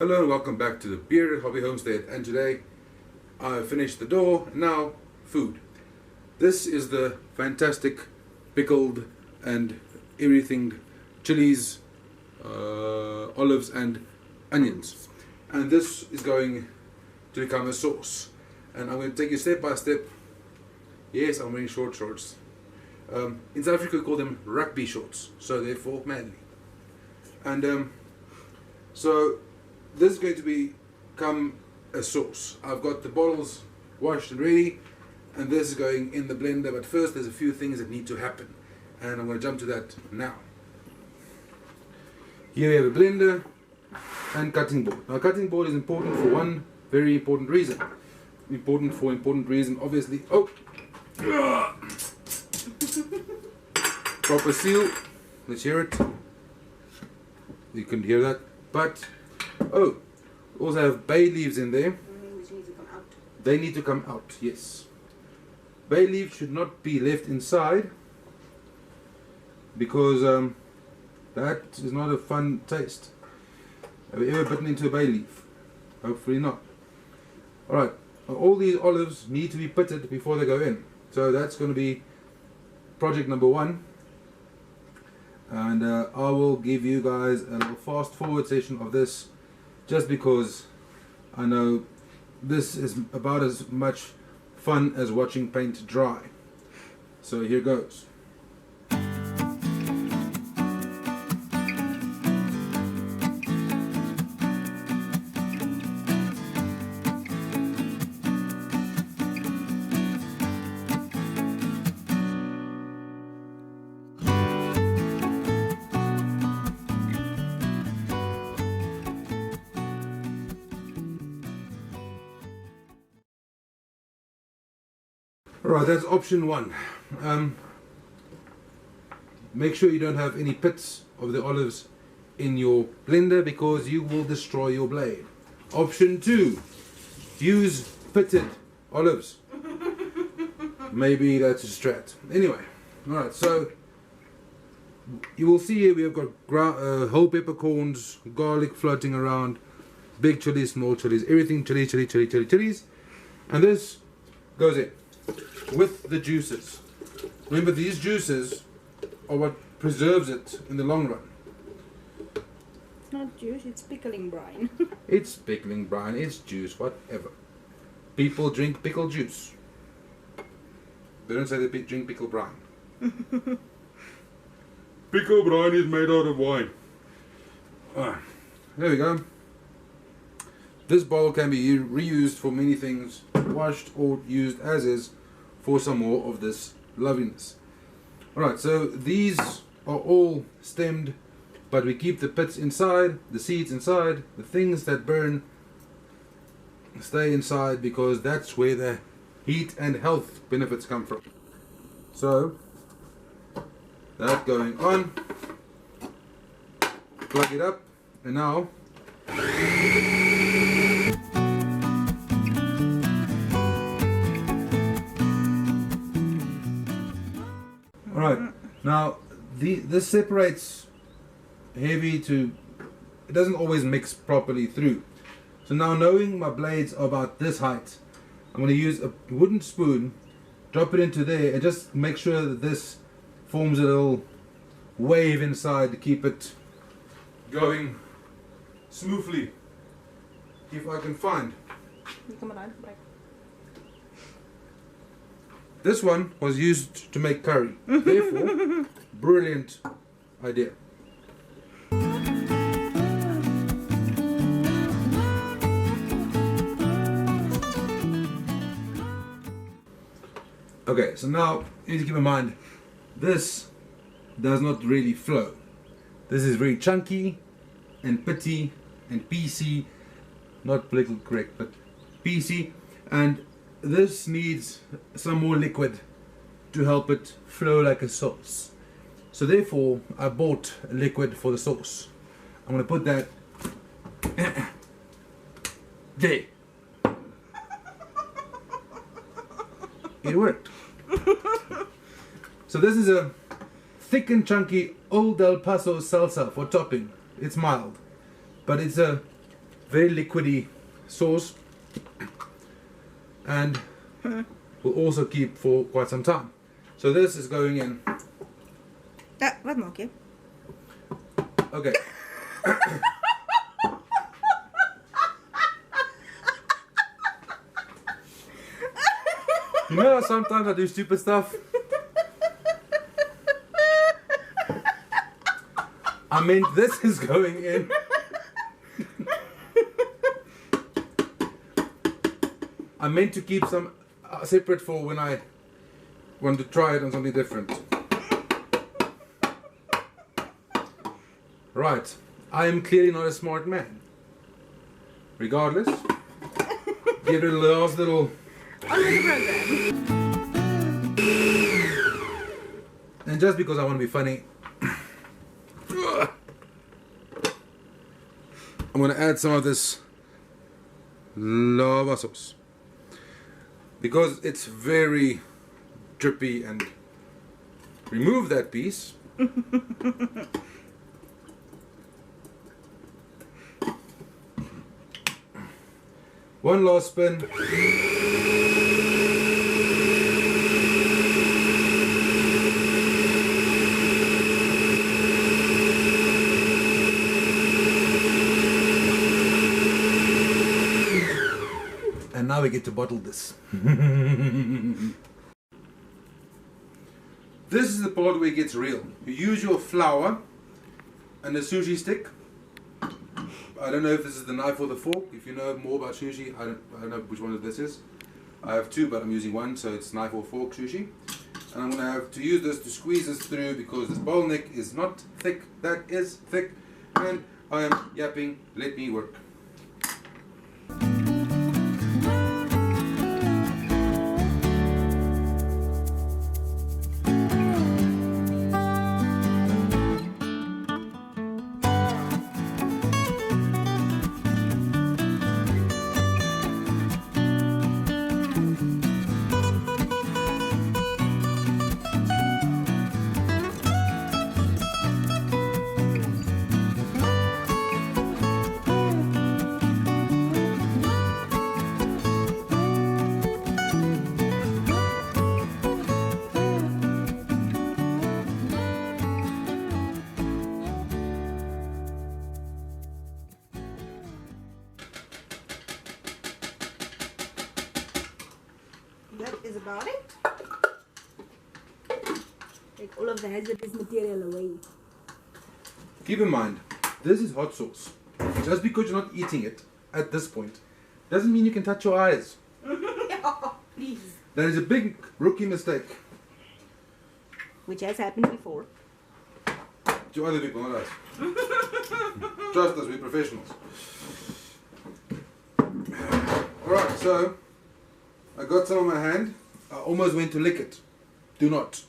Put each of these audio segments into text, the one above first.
Hello and welcome back to the Beer Hobby Homestead, and today I finished the door. Now food. This is the fantastic pickled and everything chilies, olives and onions, and this is going to become a sauce, and I'm going to take you step by step. Yes, I'm wearing short shorts. In South Africa we call them rugby shorts, so therefore manly. And so this is going to become a sauce. I've got the bottles washed and ready, and this is going in the blender, but first there's a few things that need to happen, and I'm going to jump to that now. Here we have a blender and cutting board. Now cutting board is important for one very important reason. Important reason, obviously. Oh! Proper seal. Let's hear it. You couldn't hear that, but oh, we also have bay leaves in there. Which need to come out. They need to come out, yes. Bay leaves should not be left inside because that is not a fun taste. Have you ever bitten into a bay leaf? Hopefully not. Alright, all these olives need to be pitted before they go in. So that's going to be project number one. And I will give you guys a little fast forward session of this, just because I know this is about as much fun as watching paint dry. So here goes. Alright, that's option one. Make sure you don't have any pits of the olives in your blender because you will destroy your blade. Option two, use pitted olives. Maybe that's a strat. Anyway, alright, so you will see here we have got whole peppercorns, garlic floating around, big chilies, small chilies, everything chilies, and this goes in with the juices. Remember, these juices are what preserves it in the long run. It's not juice, it's pickling brine. It's pickling brine, it's juice, whatever. People drink pickle juice. They don't say they drink pickle brine. Pickle brine is made out of wine. There we go. This bottle can be reused for many things, washed or used as is, for some more of this loveliness. Alright, so these are all stemmed, but we keep the pits inside, the seeds inside, the things that burn stay inside because that's where the heat and health benefits come from. So, that going on, plug it up, and now alright, now this separates heavy to, it doesn't always mix properly through. So now, knowing my blades are about this height, I'm going to use a wooden spoon, drop it into there, and just make sure that this forms a little wave inside to keep it going smoothly. If I can find. This one was used to make curry. Therefore, brilliant idea. Okay, so now you need to keep in mind, this does not really flow. This is very chunky and pitty and PC, not politically correct, but PC, and this needs some more liquid to help it flow like a sauce. So therefore, I bought a liquid for the sauce. I'm going to put that there. It worked. So this is a thick and chunky Old El Paso salsa for topping. It's mild, but it's a very liquidy sauce, and will also keep for quite some time. So this is going in. Wat maak jy? Okay. You know how sometimes I do stupid stuff? I mean, this is going in. I meant to keep some separate for when I want to try it on something different. Right, I am clearly not a smart man. Regardless, give it a last little. On with the program. And just because I want to be funny, I'm going to add some of this lava sauce. Because it's very drippy, and remove that piece. One last spin. And now we get to bottle this. This is the part where it gets real. You use your flour and a sushi stick. I don't know if this is the knife or the fork. If you know more about sushi, I don't know which one of this is. I have two, but I'm using one, so it's knife or fork sushi. And I'm going to have to use this to squeeze this through because this bowl neck is not thick. That is thick. And I am yapping. Let me work. That is about it. Take all of the hazardous material away. Keep in mind, this is hot sauce. Just because you're not eating it at this point doesn't mean you can touch your eyes. Oh, please. That is a big rookie mistake. Which has happened before. To other people, not us. Trust us, we're professionals. Alright, so I got some on my hand. I almost went to lick it. Do not.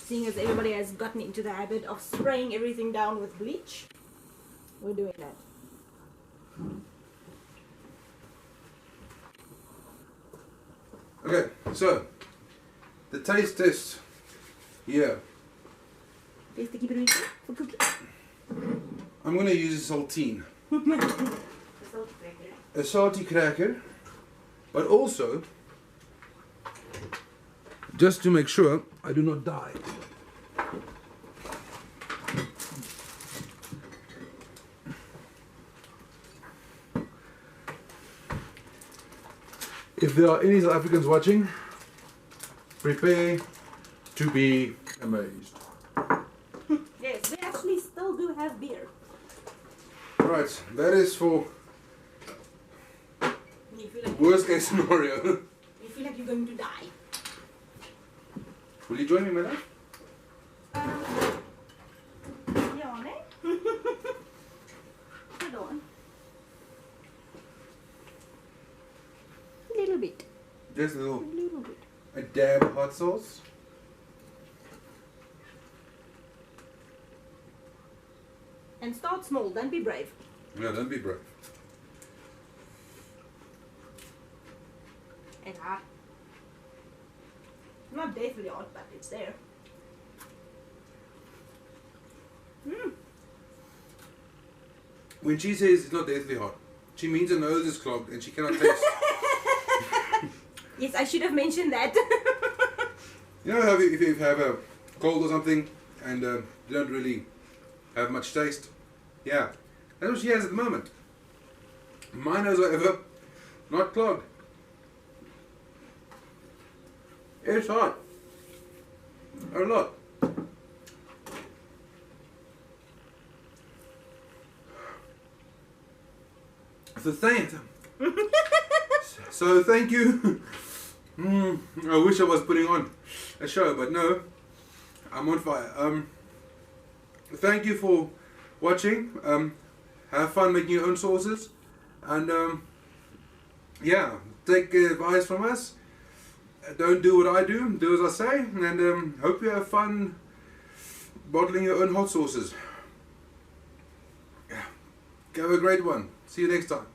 Seeing as everybody has gotten into the habit of spraying everything down with bleach, we're doing that. Okay, so the taste test here. Taste the keeper for cooking. I'm going to use a saltine. A salty cracker. But also, just to make sure I do not die. If there are any South Africans watching, prepare to be amazed. Yes, we actually still do have beer. Right, that is for You feel like worst case scenario. you feel like you're going to die. Will you join me, madam? Yeah, ne? Hold on. A little bit. Just a A little, little bit. a dab of hot sauce. And start small, don't be brave. No, don't be brave. And hot. Not deathly hot, but it's there. When she says it's not deathly hot, she means her nose is clogged and she cannot taste. Yes, I should have mentioned that. You know how if you have a cold or something and you don't really have much taste? Yeah, that's what she has at the moment. My nose, however, not clogged. It's hot. A lot. So thank you. I wish I was putting on a show, but no, I'm on fire. Thank you for watching. Have fun making your own sauces, and yeah, take advice from us. Don't do what I do. Do as I say, and hope you have fun bottling your own hot sauces. Yeah, have a great one. See you next time.